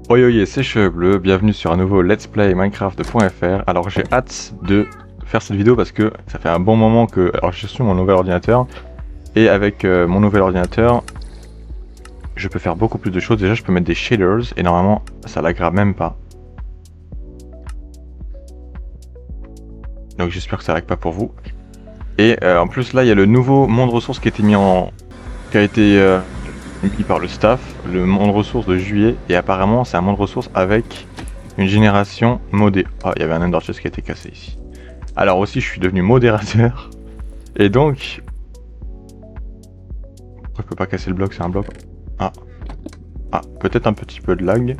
Oyoye, c'est Cheveux Bleus, bienvenue sur un nouveau Let's Play Minecraft de .fr. Alors j'ai hâte de faire cette vidéo parce que ça fait un bon moment que... Alors j'ai reçu mon nouvel ordinateur, et avec mon nouvel ordinateur, je peux faire beaucoup plus de choses. Déjà je peux mettre des shaders, et normalement ça laggera même pas. Donc j'espère que ça lag pas pour vous. Et en plus là il y a le nouveau monde ressources qui a été mis par le staff, le monde ressources de juillet, et apparemment c'est un monde ressources avec une génération modée. Ah, il y avait un Ender Chest qui a été cassé ici. Alors aussi je suis devenu modérateur, et donc... Pourquoi je peux pas casser le bloc, c'est un bloc. Ah, peut-être un petit peu de lag,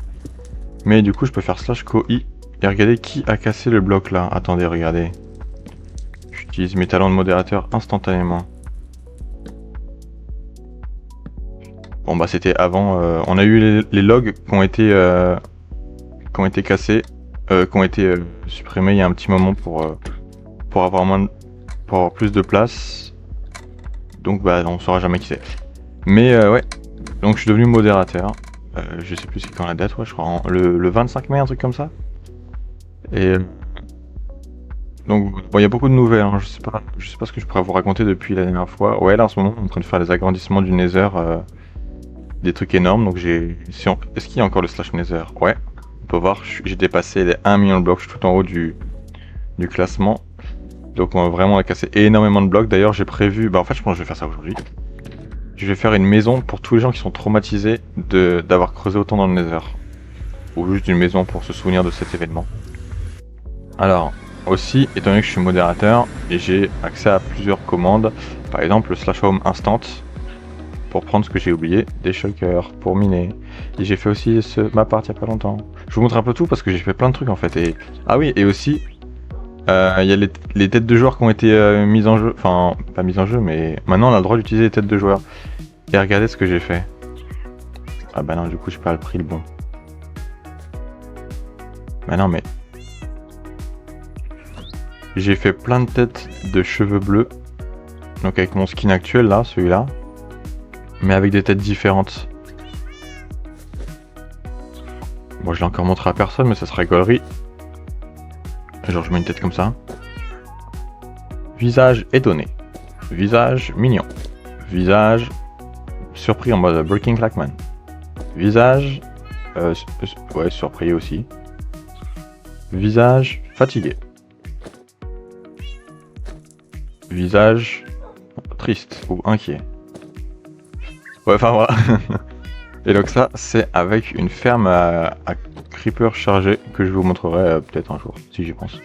mais du coup je peux faire /coi, et regardez qui a cassé le bloc là. Attendez, regardez. J'utilise mes talents de modérateur instantanément. Bon bah c'était avant, on a eu les logs qui ont été cassés, qui ont été supprimés il y a un petit moment pour avoir plus de place. Donc bah on saura jamais qui c'est. Mais ouais, donc je suis devenu modérateur. Je sais plus c'est quand la date, ouais, je crois le 25 mai, un truc comme ça. Et donc bon, il y a beaucoup de nouvelles, hein. Je sais pas ce que je pourrais vous raconter depuis la dernière fois. Ouais, là en ce moment on est en train de faire les agrandissements du Nether. Des trucs énormes, donc est-ce qu'il y a encore le /nether? Ouais, on peut voir, j'ai dépassé les 1 million de blocs, je suis tout en haut du classement. Donc on va vraiment casser énormément de blocs. D'ailleurs j'ai prévu, bah en fait je pense que je vais faire ça aujourd'hui. Je vais faire une maison pour tous les gens qui sont traumatisés d'avoir creusé autant dans le Nether. Ou juste une maison pour se souvenir de cet événement. Alors, aussi, étant donné que je suis modérateur, et j'ai accès à plusieurs commandes, par exemple le /home instant, pour prendre ce que j'ai oublié, des shulkers pour miner. Et j'ai fait aussi ma part il y a pas longtemps. Je vous montre un peu tout parce que j'ai fait plein de trucs en fait. Et ah oui, et aussi il y a les têtes de joueurs qui ont été mises en jeu, enfin pas mises en jeu, mais maintenant on a le droit d'utiliser les têtes de joueurs. Et regardez ce que j'ai fait. Ah bah non, du coup j'ai pas pris le bon. Bah non, mais j'ai fait plein de têtes de cheveux bleus. Donc avec mon skin actuel là, celui-là, mais avec des têtes différentes. Bon, je l'ai encore montré à personne, mais ça sera gaulerie. Genre, je mets une tête comme ça. Visage étonné. Visage mignon. Visage surpris en mode Breaking Clackman. Visage... ouais, surpris aussi. Visage fatigué. Visage triste ou inquiet. Ouais, enfin voilà. Et donc ça, c'est avec une ferme à creeper chargé que je vous montrerai peut-être un jour, si j'y pense.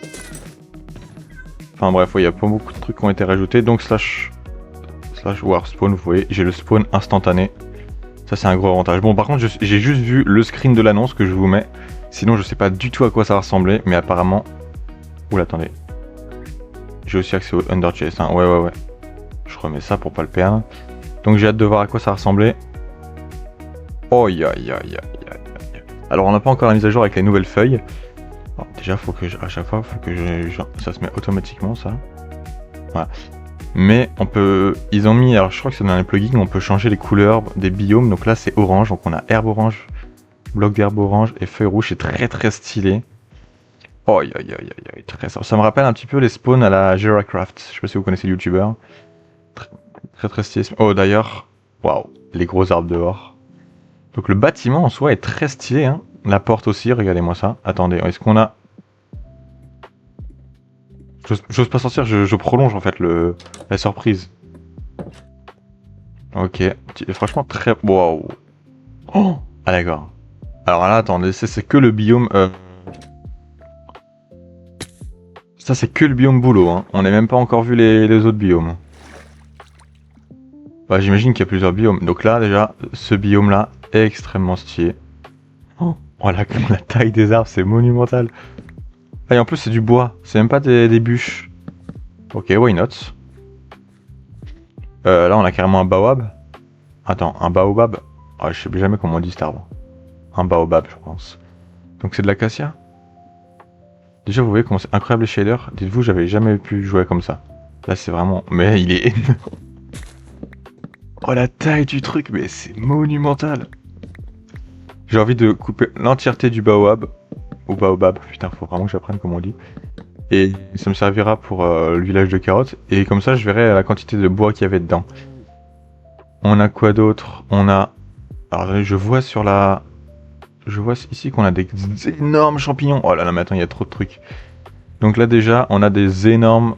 Enfin bref, il y a pas beaucoup de trucs qui ont été rajoutés. Donc /war spawn, vous voyez, j'ai le spawn instantané. Ça c'est un gros avantage. Bon, par contre, j'ai juste vu le screen de l'annonce que je vous mets. Sinon, je sais pas du tout à quoi ça va ressembler, mais apparemment... Oula, attendez. J'ai aussi accès au Ender Chest, hein. Ouais. Je remets ça pour pas le perdre. Donc j'ai hâte de voir à quoi ça va ressembler. Oh ya. Alors on n'a pas encore la mise à jour avec les nouvelles feuilles. Bon, déjà faut que à chaque fois ça se met automatiquement ça. Voilà. Mais on peut, ils ont mis, alors je crois que c'est dans les plugins, on peut changer les couleurs des biomes. Donc là c'est orange, donc on a herbe orange, bloc d'herbe orange et feuille rouge. C'est très stylé. Oh ya, très ça me rappelle un petit peu les spawns à la Geracraft. Je sais pas si vous connaissez le youtubeur. Très stylé. Oh d'ailleurs, waouh, les gros arbres dehors. Donc le bâtiment en soi est très stylé, hein. La porte aussi, regardez-moi ça. Attendez, est-ce qu'on a... J'ose pas sortir, je prolonge en fait la surprise. Ok, franchement très... Waouh. Oh, ah d'accord. Alors là, attendez, c'est que le biome... Ça c'est que le biome boulot, hein. On n'a même pas encore vu les autres biomes. Bah, j'imagine qu'il y a plusieurs biomes. Donc là, déjà, ce biome-là est extrêmement stylé. Oh, la taille des arbres, c'est monumental. Ah, et en plus, c'est du bois. C'est même pas des bûches. Ok, why not? Là, on a carrément un baobab. Attends, un baobab. Ah, je sais plus jamais comment on dit cet arbre. Un baobab, je pense. Donc c'est de l'acacia. Déjà, vous voyez comment c'est incroyable les shaders. Dites-vous, j'avais jamais pu jouer comme ça. Là, c'est vraiment... Mais il est énorme. Oh, la taille du truc, mais c'est monumental. J'ai envie de couper l'entièreté du baobab. Ou baobab, putain, faut vraiment que j'apprenne comment on dit. Et ça me servira pour le village de carottes. Et comme ça, je verrai la quantité de bois qu'il y avait dedans. On a quoi d'autre? On a... Alors, je vois sur la... Je vois ici qu'on a des énormes champignons. Oh là là, mais attends, il y a trop de trucs. Donc là, déjà, on a des énormes...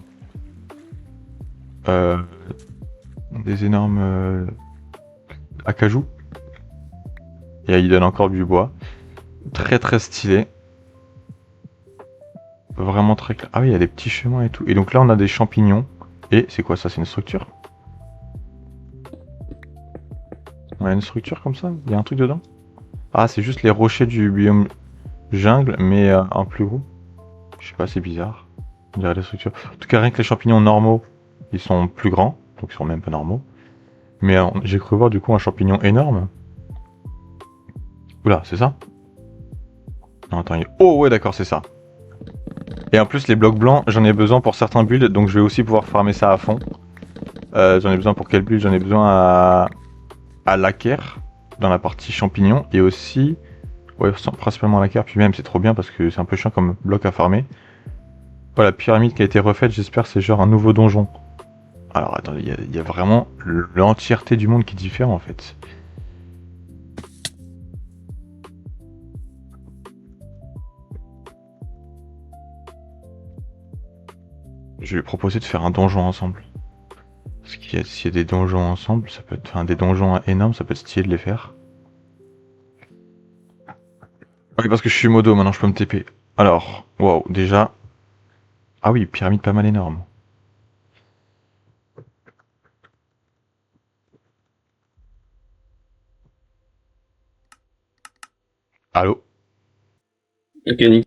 acajou. Et il donne encore du bois. Très très stylé. Vraiment très clair. Ah oui, il y a des petits chemins et tout. Et donc là, on a des champignons. Et c'est quoi ça? C'est une structure? On a une structure comme ça? Il y a un truc dedans? Ah, c'est juste les rochers du biome jungle, mais en plus gros. Je sais pas, c'est bizarre. On dirait des structures. En tout cas, rien que les champignons normaux, ils sont plus grands. Donc ils sont même pas normaux. Mais j'ai cru voir du coup un champignon énorme. Oula, c'est ça? Non, attends, oh ouais, d'accord, c'est ça. Et en plus, les blocs blancs, j'en ai besoin pour certains builds, donc je vais aussi pouvoir farmer ça à fond. J'en ai besoin pour quel build? J'en ai besoin à Laquer, dans la partie champignons, et aussi, ouais, principalement Laquer, puis même c'est trop bien parce que c'est un peu chiant comme bloc à farmer. Voilà, la pyramide qui a été refaite, j'espère c'est genre un nouveau donjon. Alors attendez, il y a vraiment l'entièreté du monde qui diffère en fait. Je vais proposer de faire un donjon ensemble. Parce qu'il y a, s'il y a des donjons ensemble, ça peut être, enfin des donjons énormes, ça peut être stylé de les faire. Oui, parce que je suis modo, maintenant je peux me TP. Alors, waouh, déjà. Ah oui, pyramide pas mal énorme. Allô? Ok, nickel.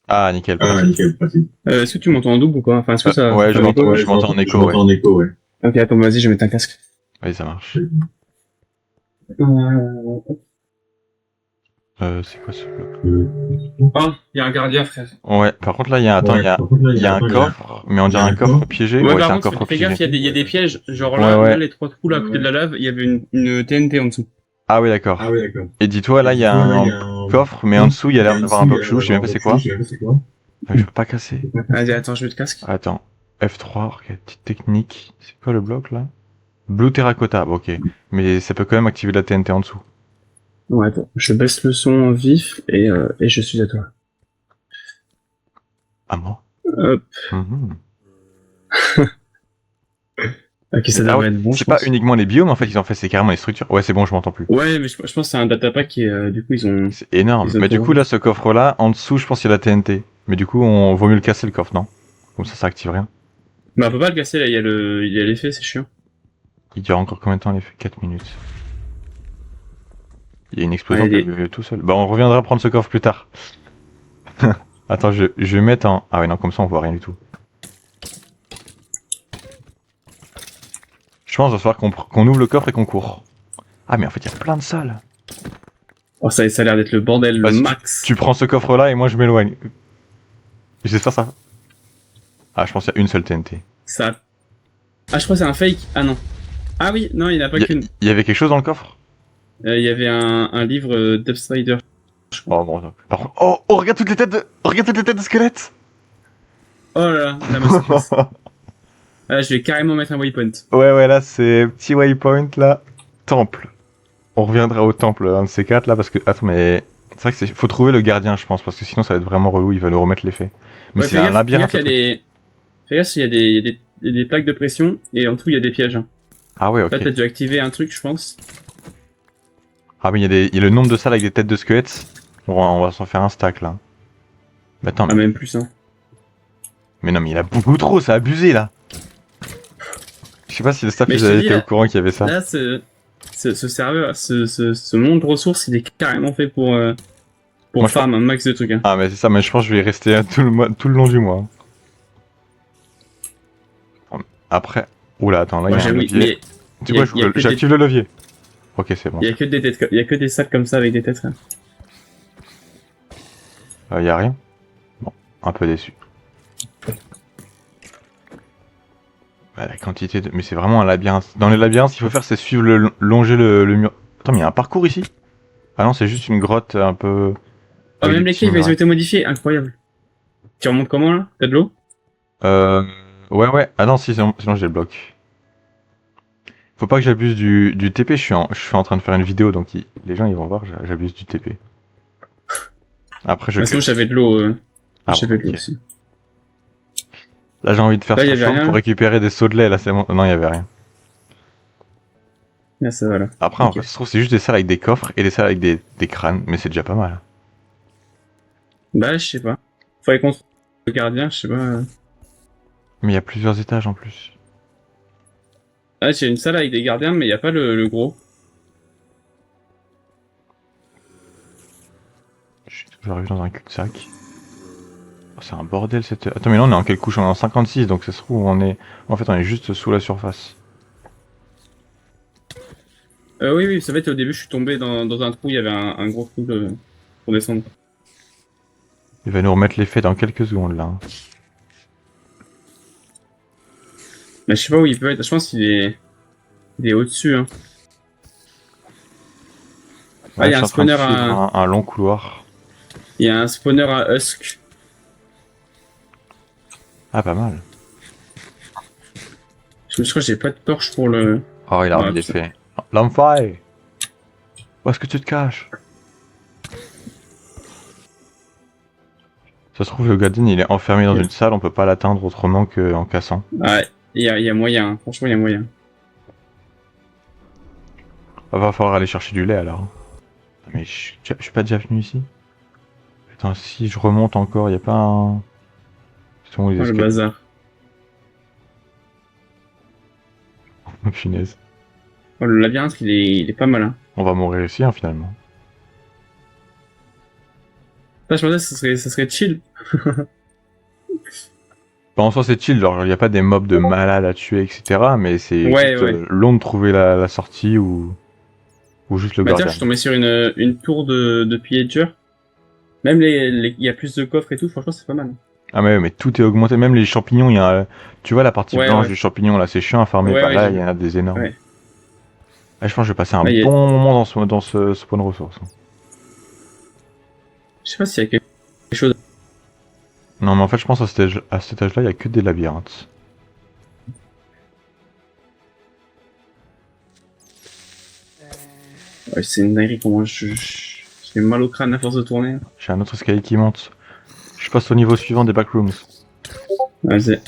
Ah, nickel, Ah, pratique. nickel, pratique. Est-ce que tu m'entends en double ou pas? Enfin, est-ce que ça Ouais, fait un écho? je m'entends en écho, Je m'entends en écho, ouais. Ok, attends, vas-y, je vais mettre un casque. Oui, ça marche. C'est quoi ce bloc? Oh, il y a un gardien, frère. Ouais, par contre là, il y a, attends, Ouais, il y a, par contre, là, il y a un coffre, mais on dirait un coffre piégé. Ouais, Ouais, c'est par un contre, coffre fais gaffe, piégé. il y a des pièges. Genre Ouais, là, ouais. là, les trois trous là à côté de la lave, il y avait une TNT en dessous. Ah oui, d'accord. Ah oui, d'accord. Et dis-toi, là, il y a un coffre, mais en dessous, il y a l'air d'avoir un bloc chelou, je sais même pas c'est quoi. Je peux pas casser. Vas-y, attends, je mets le casque. Attends, F3, ok, petite technique. C'est quoi le bloc là? Blue Terracotta, bon, ok. Mais ça peut quand même activer la TNT en dessous. Ouais, attends, je baisse le son en vif et je suis à toi. Ah moi? Hop. Mhm. Ok, ça Ah devrait ouais, être bon, c'est je pas pense. uniquement les biomes en fait, ils ont fait, c'est carrément les structures. Ouais, c'est bon, je m'entends plus. Ouais, mais je pense que c'est un datapack et du coup, ils ont... C'est énorme. Ils ont Mais du tout coup, là, ce coffre là, en dessous, je pense qu'il y a la TNT. Mais du coup, on vaut mieux le casser le coffre, non? Comme ça active rien. Bah, on peut pas le casser, là, il y a l'effet, c'est chiant. Il dure encore combien de temps l'effet? 4 minutes. Il y a une explosion Ouais, qui a eu tout seul. Bah, on reviendra prendre ce coffre plus tard. Attends, je vais mettre en... Ah ouais, non, comme ça, on voit rien du tout. Je pense qu'il va falloir qu'on ouvre le coffre et qu'on court. Ah, mais en fait, il y a plein de salles. Oh, ça a l'air d'être le bordel, le Vas-y, max. Tu prends ce coffre là et moi, je m'éloigne. J'espère ça. Ah, je pense qu'il y a une seule TNT. Ça... Ah, je crois que c'est un fake. Ah non. Ah oui, non, il n'y en a pas qu'une. Il y avait quelque chose dans le coffre? Il y avait un livre Death Strider. Oh bon, par contre... Oh, regarde toutes les têtes de... Regarde toutes les têtes de squelettes. Oh là là, la masterclass. Là, je vais carrément mettre un waypoint. Ouais, là, c'est petit waypoint, là. Temple. On reviendra au temple, un de ces quatre, là, parce que... Attends, mais... C'est vrai que faut trouver le gardien, je pense, parce que sinon, ça va être vraiment relou, il va nous remettre l'effet. Mais Ouais, c'est un labyrinthe. Fais gaffe, il y a des plaques de pression, et en dessous, il y a des pièges. Hein. Ah ouais, ok. Là, t'as dû activer un truc, je pense. Ah mais il y a le nombre de salles avec des têtes de squelettes. On va s'en faire un stack, là. Mais attends, Ah, même plus, hein. mais non, mais il a beaucoup trop, c'est abusé, là. Je sais pas si le staff, Mais ils je te avaient dis, été là- au courant qu'il y avait ça. Là, ce serveur, ce monde de ressources, il est carrément fait pour Moi, je farm un max de trucs. Hein. Ah mais c'est ça, mais je pense que je vais y rester tout le long du mois. Après... Oula, attends, là, il y a un Oui, levier. mais Tu vois, j'active le levier. Ok, c'est bon. il y a que des têtes, il y a que des salles comme ça avec des têtes. Hein. Y a rien. Bon, un peu déçu. Bah, la quantité de... Mais c'est vraiment un labyrinthe. Dans les labyrinthes, ce qu'il faut faire, c'est suivre longer le mur. Attends, mais il y a un parcours ici? Ah non, c'est juste une grotte un peu... Ah, avec même des les petits caves, ils ont murailles. été modifiés, incroyable. Tu remontes comment là? T'as de l'eau? Euh... Ouais, ouais. Ah non, si, sinon j'ai le bloc. Faut pas que j'abuse du TP, je suis en train de faire une vidéo, donc les gens ils vont voir, j'abuse du TP. Après je Bah, sinon cut. j'avais de l'eau. Ah bon, J'avais de l'eau ok. aussi. Là j'ai envie de faire Là, il y ça avait chambre pour rien. récupérer des seaux de lait, là c'est bon. Non, il y avait rien. Là, ça va là. Après, en Ok. vrai, ça se trouve, c'est juste des salles avec des coffres et des salles avec des crânes, mais c'est déjà pas mal. Bah, je sais pas. Faudrait qu'on trouve le gardien, je sais pas. Mais il y a plusieurs étages en plus. Ah, j'ai une salle avec des gardiens, mais il y a pas le gros. J'arrive dans un cul-de-sac. Oh, c'est un bordel cette... Attends, mais là on est en quelle couche? On est en 56, donc ça se trouve, on est... En fait, on est juste sous la surface. Oui, oui, ça fait au début, je suis tombé dans un trou, il y avait un gros trou pour descendre. Il va nous remettre l'effet dans quelques secondes, là. Hein. Mais je sais pas où il peut être, je pense il est au-dessus, hein. Ah, Ouais, je suis en train de suivre un long couloir. il y a un spawner à Husk. Ah, pas mal. Je crois que j'ai pas de torche pour le... Oh, il a Ah, remis putain. l'effet. L'enfaille! Où est-ce que tu te caches? Ça se trouve, le Gadin, il est enfermé dans une salle, on peut pas l'atteindre autrement qu'en cassant. Ah, il y a moyen, hein. Franchement, il y a moyen. Va falloir aller chercher du lait, alors. Hein. Mais je suis pas déjà venu ici? Putain, si je remonte encore, y a pas un... C'est où les Oh, le escaliers? bazar. Oh, punaise. Oh, le labyrinthe, il est pas mal, hein. On va mourir ici, hein, finalement. Ça, je pensais que ça serait chill. Bon, en soi, c'est chill, genre, y a pas des mobs de malades à tuer, etc. Mais c'est Ouais, juste ouais. long de trouver la sortie ou juste le Bah tiens, je gardien. suis tombé sur une tour de pillager. Même il y a plus de coffres et tout, franchement, c'est pas mal. Ah, mais tout est augmenté, même les champignons, y a... Tu vois la partie Ouais, blanche ouais. du champignon, là, c'est chiant à farmer, Ouais, bah ouais, là, j'ai il y vu. en a des énormes. Ouais. Ah, je pense que je vais passer un Là, bon moment dans ce spawn ressource. je sais pas s'il y a quelque chose. Non, mais en fait, je pense à cet étage-là, il y a que des labyrinthes. Ouais, c'est une dinguerie, comment j'ai mal au crâne à force de tourner. J'ai un autre escalier qui monte. Je passe au niveau suivant des backrooms. Vas-y.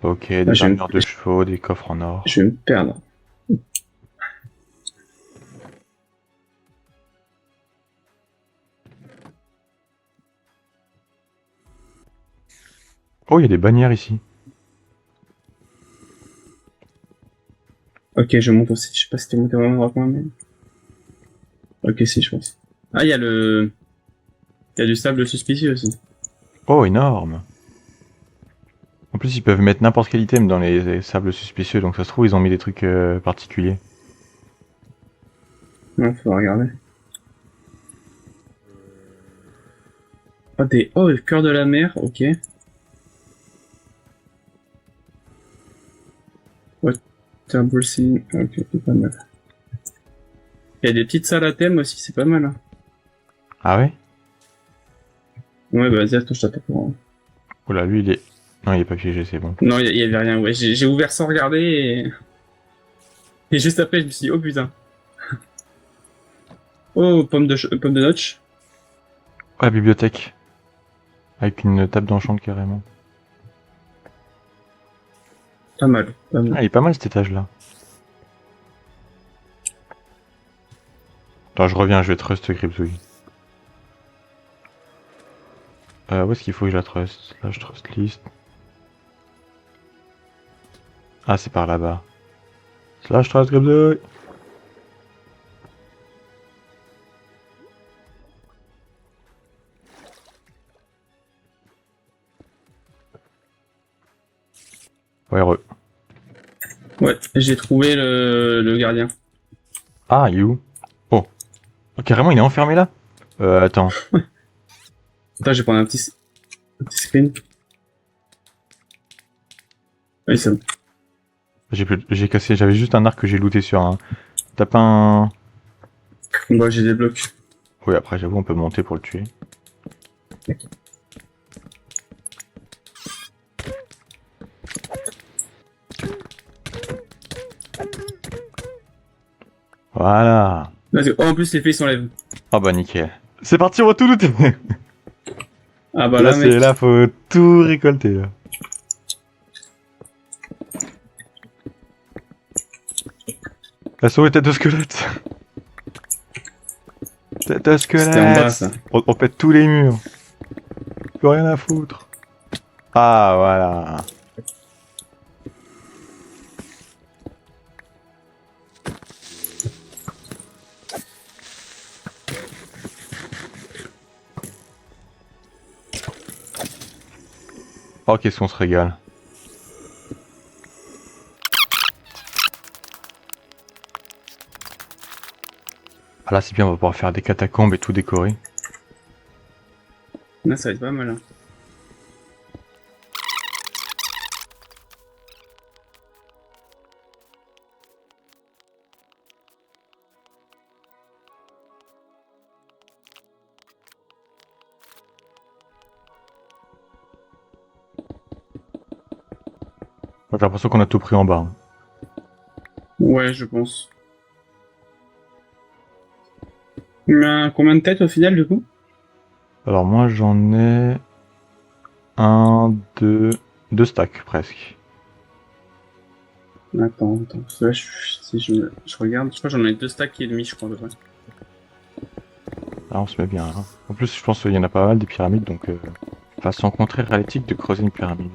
Ok, Là, des armures de chevaux, des coffres en or. je vais me perdre. Oh, il y a des bannières ici. Ok, je monte aussi. Je sais pas si t'es monté vraiment droit mais... Ok, si, je pense. Ah, il y a du sable suspicieux aussi. Oh, énorme. En plus, ils peuvent mettre n'importe quel item dans les sables suspicieux, donc ça se trouve, ils ont mis des trucs particuliers. Ouais, faut regarder. Oh, le cœur de la mer, ok. Water Scene, ok, c'est pas mal. Il y a des petites salles à thème aussi, c'est pas mal. Hein. Ah ouais? Ouais, bah vas-y, attends, je t'attends pour... Oula, lui, il est... Non, il est pas piégé, c'est bon. Non, il y avait rien, ouais. J'ai ouvert sans regarder et juste après, je me suis dit, oh putain. Oh, pomme de notch. Oh, la bibliothèque. Avec une table d'enchant carrément. Pas mal, pas mal. Ah, il est pas mal cet étage-là. Attends, je reviens, je vais trust Gripzouille. Où est-ce qu'il faut que je la trust? Là, je trust list. Ah, c'est par là-bas. Slash trust Gripzouille. Ouais, Ouais, j'ai trouvé le gardien. Ah, il est où? Oh. Oh, carrément, il est enfermé là? Attends. Attends, je vais prendre un petit screen. Oui, c'est bon. J'ai cassé, j'avais juste un arc que j'ai looté sur un. T'as pas un. Moi, j'ai des blocs. Oui, après, j'avoue, on peut monter pour le tuer. Voilà. Parce que, oh, en plus, les filles s'enlèvent. Ah bah nickel. C'est parti, on va tout looter. Ah bah Là, là, mec. c'est là, faut tout récolter. Là. La souris tête de squelette. Tête de C'était en bas, squelette. ça. On pète tous les murs. Plus rien à foutre. Ah voilà. Oh qu'est-ce qu'on se régale. Ah là c'est bien, on va pouvoir faire des catacombes et tout décorer. Là, ça va être pas mal. Hein. J'ai l'impression qu'on a tout pris en bas. Hein. Ouais, je pense. Combien de têtes au final, du coup? Alors moi j'en ai... Un, deux stacks presque. Attends. Parce que là, si je regarde, je crois que j'en ai 2 stacks et demi, je crois, à peu près. Là on se met bien. Hein. En plus je pense qu'il y en a pas mal des pyramides donc... Façon contraire à l'éthique de creuser une pyramide.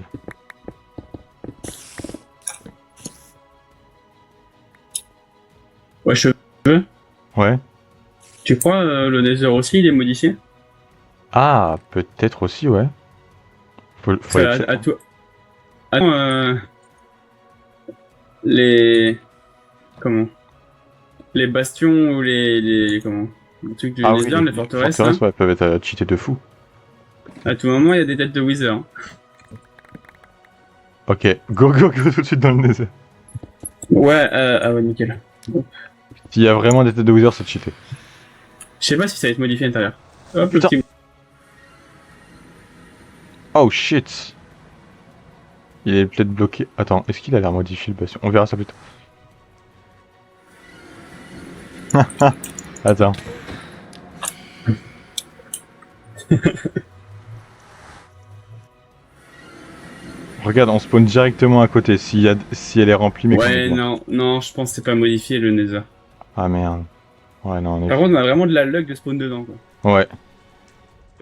Ouais, cheveux. Ouais. Tu crois le Nether aussi, il est modifié? Ah, peut-être aussi, ouais. Faut aller check. À toi. Attends, les. Comment? Les bastions ou comment? Le truc du Ah oui, Nether, les forteresses, là. forteresses, ouais, peuvent être cheatées de fou. À tout moment, il y a des têtes de Wither. Hein. Ok, go tout de suite dans le nether. Ouais, ah ouais, nickel. S'il y a vraiment des têtes de Wither, c'est cheaté. Je sais pas si ça va être modifié à l'intérieur. Hop, Putain. le petit. Oh shit. Il est peut-être bloqué. Attends, est-ce qu'il a l'air modifié le bastion? On verra ça plus tard. Attends. Regarde, on spawn directement à côté si elle est remplie mais qu'on est Ouais, bien. non, je pense que c'est pas modifié le Nether. Ah merde. Ouais, non, on est... Par contre, on a vraiment de la luck de spawn dedans, quoi. Ouais.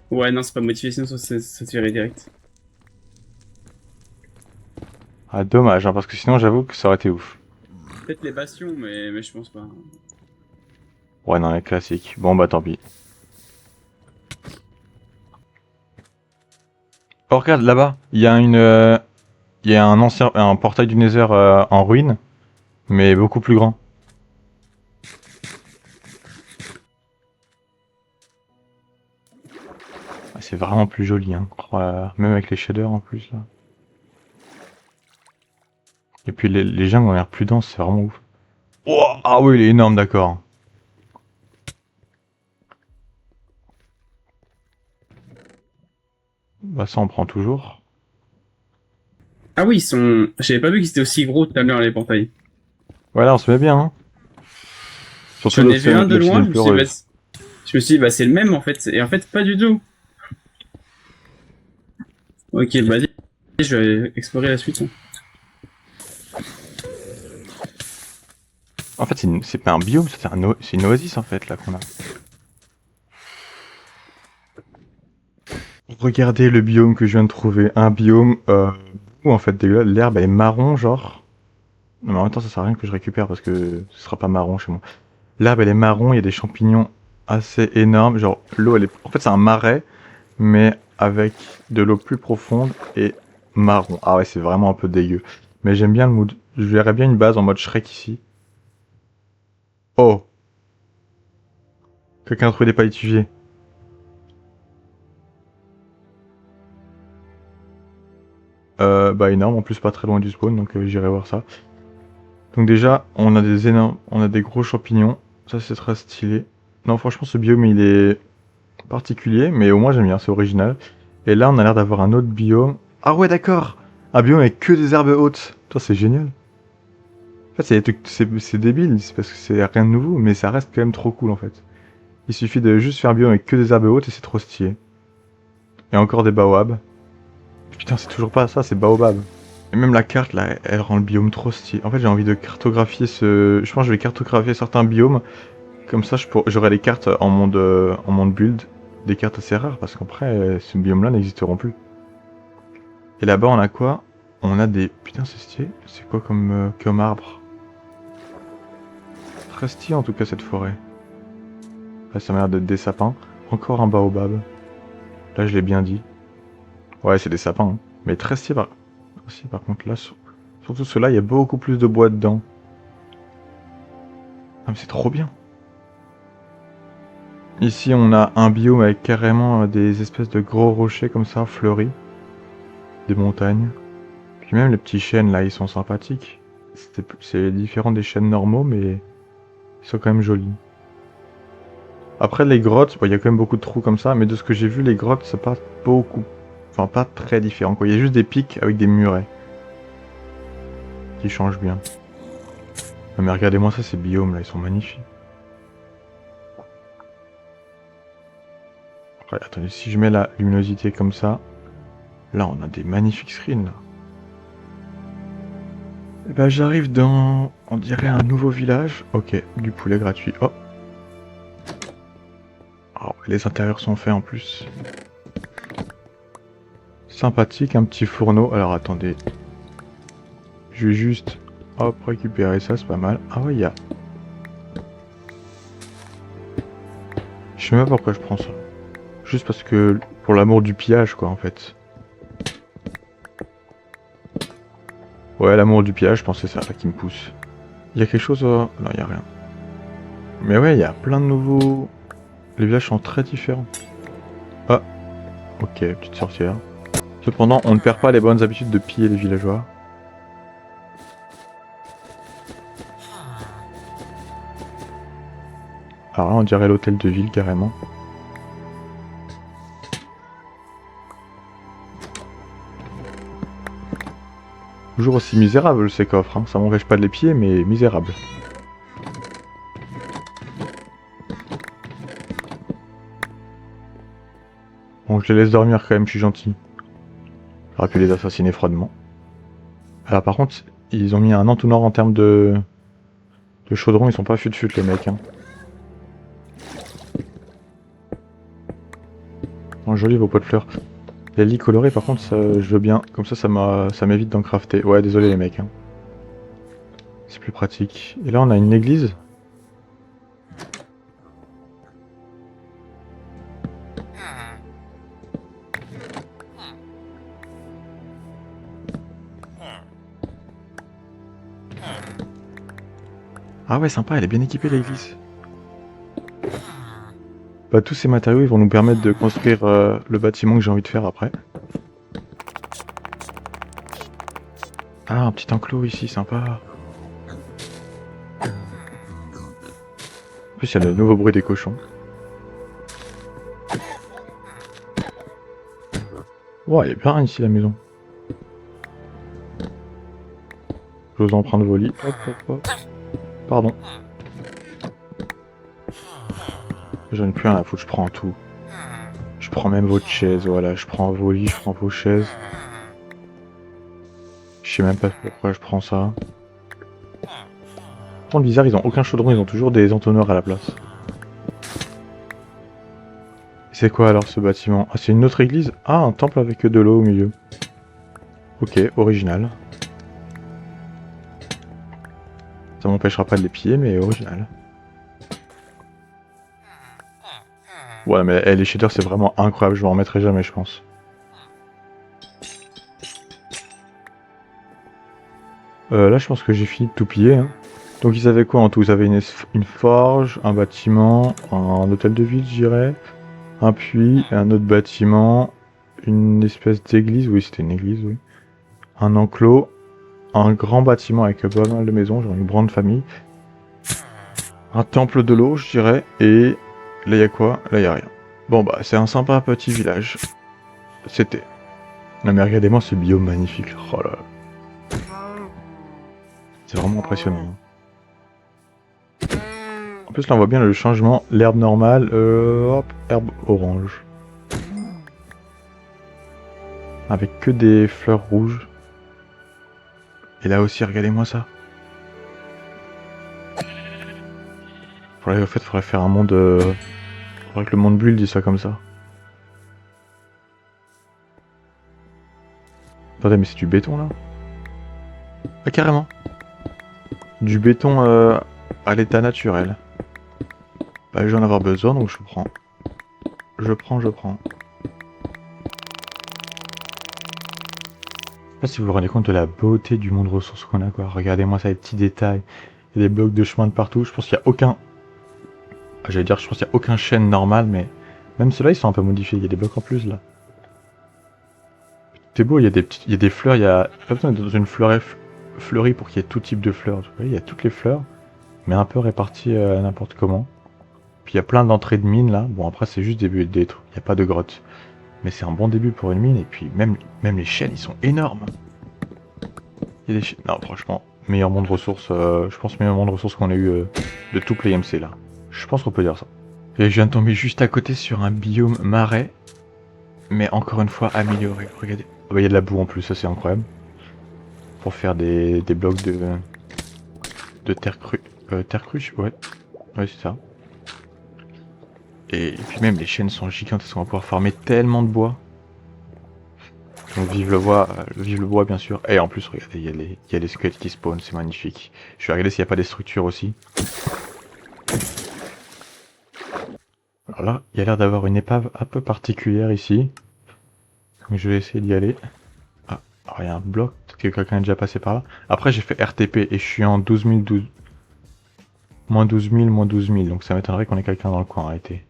Ouais, non, c'est pas modifié, sinon ça te verrait direct. Ah, dommage, hein, parce que sinon j'avoue que ça aurait été ouf. Peut-être les bastions, mais je pense pas. Ouais, non, les classiques. Bon, bah tant pis. Oh, regarde, là-bas, il y a il y a un portail du Nether en ruine, mais beaucoup plus grand. Ah, c'est vraiment plus joli, hein. Même avec les shaders en plus, là. Et puis les jungles ont l'air plus denses, c'est vraiment ouf. Oh, ah oui, il est énorme, d'accord. Bah ça, on prend toujours. Ah oui, ils sont. J'avais pas vu qu'ils étaient aussi gros tout à l'heure, les portails. Voilà, on se met bien, hein. Surtout J'en ai vu un de loin, l'obsidienne pleureuse. je me suis dit, bah c'est le même en fait. Et en fait, pas du tout. Ok, vas-y, je vais explorer la suite. Hein. En fait, c'est pas un biome, c'est une oasis, en fait, là, qu'on a. Regardez le biome que je viens de trouver. Un biome où, en fait, l'herbe, elle est marron, genre. Non, mais en même temps, ça sert à rien que je récupère, parce que ce sera pas marron chez moi. L'herbe, elle est marron, il y a des champignons assez énormes. Genre, l'eau, elle est... En fait, c'est un marais, mais avec de l'eau plus profonde et marron. Ah ouais, c'est vraiment un peu dégueu. Mais j'aime bien le mood. Je verrais bien une base en mode Shrek ici. Oh! Quelqu'un a trouvé des palétuviers. Bah énorme, en plus pas très loin du spawn, donc j'irai voir ça. Donc déjà, on a des énormes, on a des gros champignons. Ça, c'est très stylé. Non, franchement, ce biome, il est particulier, mais au moins j'aime bien, c'est original. Et là, on a l'air d'avoir un autre biome. Ah ouais, d'accord. Un biome avec que des herbes hautes. Toi, c'est génial. En fait, c'est débile, c'est parce que c'est rien de nouveau, mais ça reste quand même trop cool en fait. Il suffit de juste faire un biome avec que des herbes hautes et c'est trop stylé. Et encore des baobabs. Putain, c'est toujours pas ça, c'est baobab. Et même la carte là, elle rend le biome trop stylé. En fait, j'ai envie de cartographier ce. Je pense que je vais cartographier certains biomes. Comme ça, j'aurai les cartes en monde build. Des cartes assez rares parce qu'après, ces biomes là n'existeront plus. Et là-bas, on a quoi? On a des. Putain, c'est stylé. C'est quoi comme arbre? Très stylé en tout cas cette forêt. Là, ça m'a l'air d'être des sapins. Encore un baobab. Là, je l'ai bien dit. Ouais, c'est des sapins. Hein. Mais très stylé par contre, là, surtout ceux-là, il y a beaucoup plus de bois dedans. Ah, mais c'est trop bien. Ici, on a un biome avec carrément des espèces de gros rochers comme ça, fleuris. Des montagnes. Puis même les petits chênes, là, ils sont sympathiques. C'est différent des chênes normaux, mais ils sont quand même jolis. Après, les grottes, il y a quand même beaucoup de trous comme ça, mais de ce que j'ai vu, les grottes, c'est pas beaucoup. Enfin, pas très différent, quoi. Il y a juste des pics avec des murets. Qui changent bien. Non, mais regardez-moi ça, ces biomes, là, ils sont magnifiques. Ouais, attendez, si je mets la luminosité comme ça, là, on a des magnifiques screens, là. Et bah, j'arrive dans, on dirait, un nouveau village. Ok, du poulet gratuit. Oh. Oh, les intérieurs sont faits en plus. Sympathique, un petit fourneau. Alors attendez. Je vais juste hop récupérer ça, c'est pas mal. Ah ouais, il y a. Je sais même pas pourquoi je prends ça. Juste parce que pour l'amour du pillage quoi en fait. Ouais, l'amour du pillage, je pense que c'est ça là, qui me pousse. Il y a quelque chose... Non, il y a rien. Mais ouais, il y a plein de nouveaux... Les villages sont très différents. Ah, ok, petite sorcière. Cependant, on ne perd pas les bonnes habitudes de piller les villageois. Alors là, on dirait l'hôtel de ville carrément. Toujours aussi misérable ces coffres, hein. Ça m'empêche pas de les piller, mais misérable. Bon, je les laisse dormir quand même, je suis gentil. J'aurais pu les assassiner froidement. Alors par contre, ils ont mis un entonnoir en termes de chaudron, ils sont pas fut-fut les mecs. Hein. Bon, joli vos pots de fleurs. Les lits colorés par contre, ça, je veux bien. Comme ça m'évite d'en crafter. Ouais, désolé les mecs. Hein. C'est plus pratique. Et là on a une église. Ah ouais, sympa, elle est bien équipée l'église. Bah tous ces matériaux ils vont nous permettre de construire le bâtiment que j'ai envie de faire après. Ah, un petit enclos ici, sympa. En plus, il y a le nouveau bruit des cochons. Ouais, elle est bien ici la maison. J'ose en prendre vos lits. Hop, hop, hop. Pardon. J'en ai plus rien à foutre, je prends tout. Je prends même votre chaise, voilà, je prends vos lits, je prends vos chaises. Je sais même pas pourquoi je prends ça. Par contre, bizarre, ils ont aucun chaudron, ils ont toujours des entonnoirs à la place. C'est quoi alors ce bâtiment? Ah, c'est une autre église? Ah, un temple avec de l'eau au milieu. Ok, original. Ça m'empêchera pas de les piller, mais original. Ouais, mais les shaders, c'est vraiment incroyable, je m'en remettrai jamais, je pense. Là, je pense que j'ai fini de tout piller. Hein. Donc, ils avaient quoi en tout? Ils avaient une forge, un bâtiment, un hôtel de ville, je dirais, un puits, un autre bâtiment, une espèce d'église. Oui, c'était une église, oui. Un enclos, un grand bâtiment avec pas mal de maisons, genre une grande famille. Un temple de l'eau, je dirais, et là y a quoi? Là y a rien. Bon bah c'est un sympa petit village. C'était. Non mais regardez-moi ce biome magnifique. Oh là là. C'est vraiment impressionnant. En plus là on voit bien le changement, l'herbe normale, hop, herbe orange. Avec que des fleurs rouges. Et là aussi, regardez-moi ça. En fait, faudrait faire un monde... Faudrait que le monde bulle dise ça comme ça. Attendez, mais c'est du béton là? Ah carrément. Du béton à l'état naturel. Bah je vais en avoir besoin donc je prends. Je prends. Je sais pas si vous vous rendez compte de la beauté du monde ressources qu'on a quoi. Regardez-moi ça, les petits détails. Il y a des blocs de chemin de partout. Je pense qu'il n'y a aucun... J'allais dire, je pense qu'il n'y a aucun chêne normal, mais... Même ceux-là, ils sont un peu modifiés. Il y a des blocs en plus là. C'est beau, il y a des petites... il y a des fleurs, il y a... Pas besoin d'être dans une fleurie pour qu'il y ait tout type de fleurs. Vous voyez, il y a toutes les fleurs, mais un peu réparties n'importe comment. Puis il y a plein d'entrées de mines là. Bon après c'est juste des trucs, il n'y a pas de grotte. Mais c'est un bon début pour une mine. Et puis même les chênes ils sont énormes. Il y a des chênes... Non franchement, meilleur monde de ressources, je pense meilleur monde de ressources qu'on a eu de tout Play MC là. Je pense qu'on peut dire ça. Et je viens de tomber juste à côté sur un biome marais. Mais encore une fois amélioré, regardez. Oh, bah, il y a de la boue en plus, ça c'est incroyable. Pour faire des blocs de terre crue. Terre crue, ouais. Ouais c'est ça. Et puis même les chaînes sont gigantesques, on va pouvoir farmer tellement de bois. Donc vive le bois bien sûr. Et en plus regardez, il y a les squelettes qui spawnent, c'est magnifique. Je vais regarder s'il n'y a pas des structures aussi. Alors là, il y a l'air d'avoir une épave un peu particulière ici. Donc je vais essayer d'y aller. Ah, alors il y a un bloc, peut-être que quelqu'un est déjà passé par là. Après j'ai fait RTP et je suis en 12 000, moins 12 000, moins 12 000. Donc ça m'étonnerait qu'on ait quelqu'un dans le coin arrêté.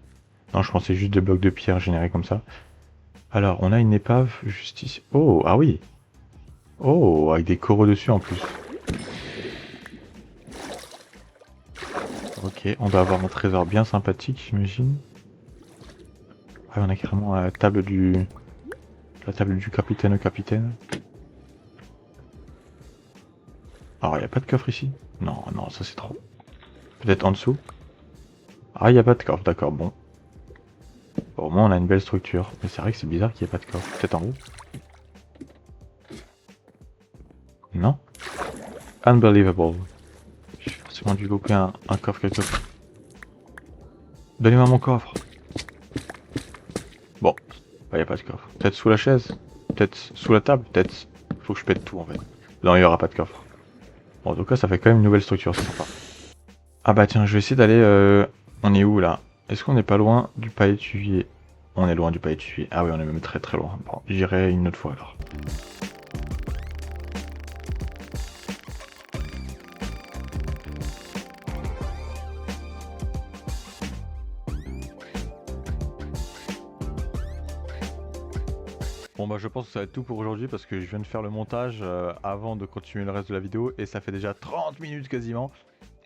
Non, je pensais juste des blocs de pierre générés comme ça. Alors, on a une épave juste ici. Oh, ah oui. Oh, avec des coraux dessus en plus. Ok, on doit avoir un trésor bien sympathique, j'imagine. Ah, on a carrément la table du capitaine au capitaine. Alors, il n'y a pas de coffre ici? Non, non, ça c'est trop. Peut-être en dessous? Ah, il n'y a pas de coffre, d'accord, bon. Bon, au moins on a une belle structure. Mais c'est vrai que c'est bizarre qu'il n'y ait pas de coffre. Peut-être en haut? Non? Unbelievable. J'ai forcément dû louper un coffre quelque part. Donnez-moi mon coffre. Bon, bah, y a pas de coffre. Peut-être sous la chaise? Peut-être sous la table? Peut-être. Faut que je pète tout en fait. Non, il y aura pas de coffre. Bon, en tout cas, ça fait quand même une nouvelle structure, c'est sympa. Ah bah tiens, je vais essayer d'aller... On est où là? Est-ce qu'on n'est pas loin du palétuvier? On est loin du palétuvier. Ah oui, on est même très très loin. Bon, j'irai une autre fois alors. Bon bah je pense que ça va être tout pour aujourd'hui parce que je viens de faire le montage avant de continuer le reste de la vidéo et ça fait déjà 30 minutes quasiment.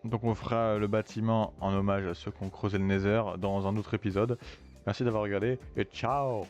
Donc on fera le bâtiment en hommage à ceux qui ont creusé le Nether dans un autre épisode. Merci d'avoir regardé et ciao!